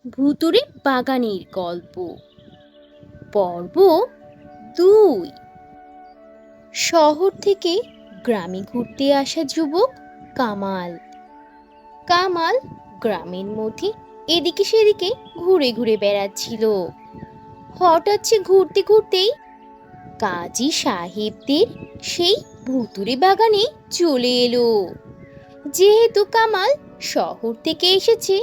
ভুতুড়ে বাগানের গল্প পর্ব ২। শহর থেকে গ্রামে ঘুরতে আসা যুবক কামাল। কামাল গ্রামের মধ্যে এদিকে সেদিকে ঘুরে ঘুরে বেড়াচ্ছিল। হঠাৎ সে ঘুরতে ঘুরতেই কাজী সাহেবদের সেই ভুতুড়ে বাগানে চলে এলো। যেহেতু কামাল শহর থেকে এসেছে,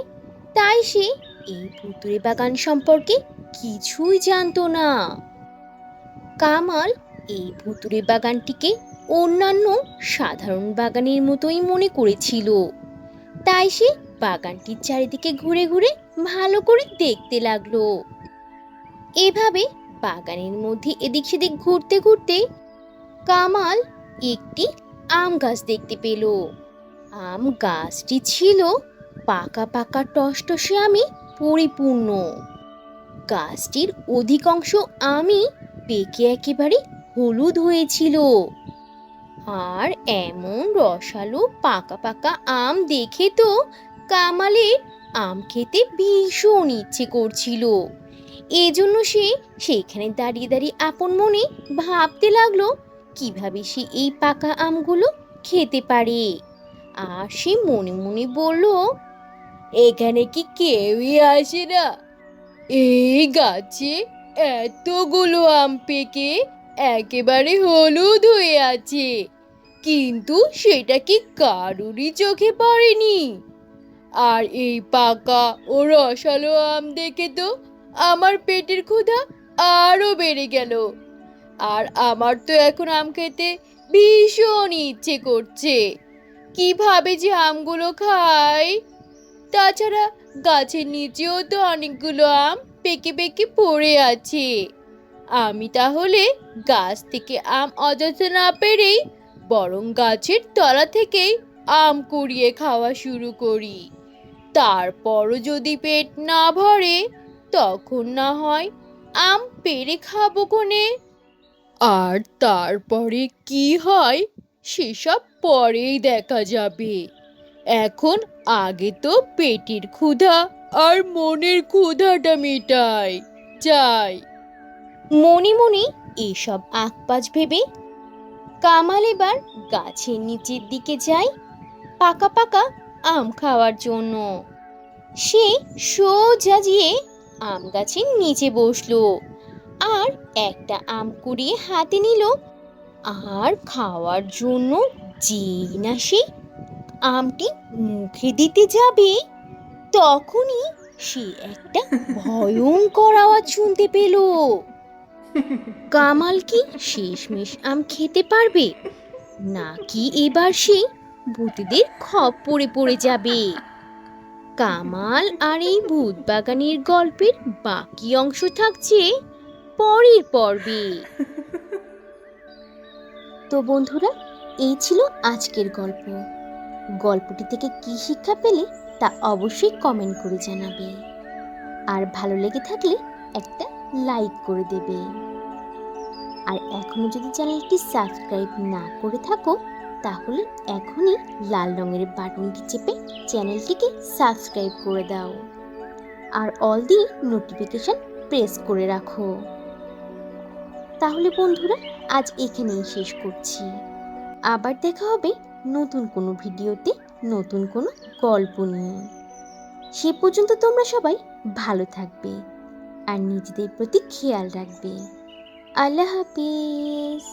তাই সে এই ভুতুড়ে বাগান সম্পর্কে কিছুই জানতো না। কামাল এই ভুতুড়ে বাগানটিকে অন্যান্য সাধারণ বাগানের মতোই মনে করেছিল, তাই সে বাগানটির চারিদিকে ঘুরে ঘুরে ভালো করে দেখতে লাগলো। এভাবে বাগানের মধ্যে এদিক সেদিক ঘুরতে ঘুরতে কামাল একটি আম গাছ দেখতে পেল। আম গাছটি ছিল পাকা পাকা টসটসে আমে পরিপূর্ণ। গাছটির অধিকাংশ আমই পেকে একেবারে হলুদ হয়েছিল। আর এমন রসালো পাকা পাকা আম দেখে তো কামালের আম খেতে ভীষণ ইচ্ছে করছিল। এজন্য সে সেখানে দাঁড়িয়ে দাঁড়িয়ে আপন মনে ভাবতে লাগলো কিভাবে সে এই পাকা আমগুলো খেতে পারে। আর সে মনে মনে বলল, এখানে কি কেউই আসে না? এই গাছে এতগুলো আম পেকে একেবারে হলুদ হয়ে আছে, কিন্তু সেটা কি কারুরই চোখে পড়েনি। আর এই পাকা ও রসালো আম দেখে তো আমার পেটের ক্ষুধা আরো বেড়ে গেল। আর আমার তো এখন আম খেতে ভীষণ ইচ্ছে করছে। কিভাবে যে আমগুলো খাই? তাছাড়া গাছের নিচেও তো অনেকগুলো আম পেকে পেকে পড়ে আছে। আমি তাহলে গাছ থেকে আম অযথা না পেরেই বরং গাছের তলা থেকেই আম কুড়িয়ে খাওয়া শুরু করি। তারপরও যদি পেট না ভরে, তখন না হয় আম পেড়ে খাবো কোনে। আর তারপরে কি হয় সেসব পরেই দেখা যাবে। এখন আগে তো পেটের ক্ষুধা আর মনের ক্ষুধাটা মেটাই যাই। মনে মনে এসব আঁকপাজ ভেবে কামাল এবার গাছের নিচের দিকে যায় পাকা পাকা আম খাওয়ার জন্য। সে সোজা গিয়ে আম গাছের নিচে বসলো আর একটা আম কুড়িয়ে হাতে নিল। আর খাওয়ার জন্য যেই না সে আমটি মুখে দিতে যাবে, তখনই সে একটা ভয়ঙ্কর আওয়াজ শুনতে পেল। কামাল কি শেষমেশ আম খেতে পারবে, নাকি এবার সে ভূতেদের খপ্পরে পড়ে যাবে? কামাল আর এই ভূত বাগানের গল্পের বাকি অংশ থাকছে পরের পর্বে। তো বন্ধুরা, এই ছিল আজকের গল্প। গল্পটি থেকে কি শিক্ষা পেলে তা অবশ্যই কমেন্ট করে জানাবে। আর ভালো লেগে থাকলে একটা লাইক করে দেবে। আর এখনো যদি চ্যানেলটি সাবস্ক্রাইব না করে থাকো, তাহলে এখনই লাল রঙের বাটনটি চেপে চ্যানেলটিকে সাবস্ক্রাইব করে দাও। আর অল দি নোটিফিকেশন প্রেস করে রাখো। তাহলে বন্ধুরা, আজ এখানেই শেষ করছি। আবার দেখা হবে নতুন কোনো ভিডিওতে, নতুন কোনো গল্প নিয়ে। সে পর্যন্ত তোমরা সবাই ভালো থাকবে আর নিজেদের প্রতি খেয়াল রাখবে। আল্লাহ হাফিজ।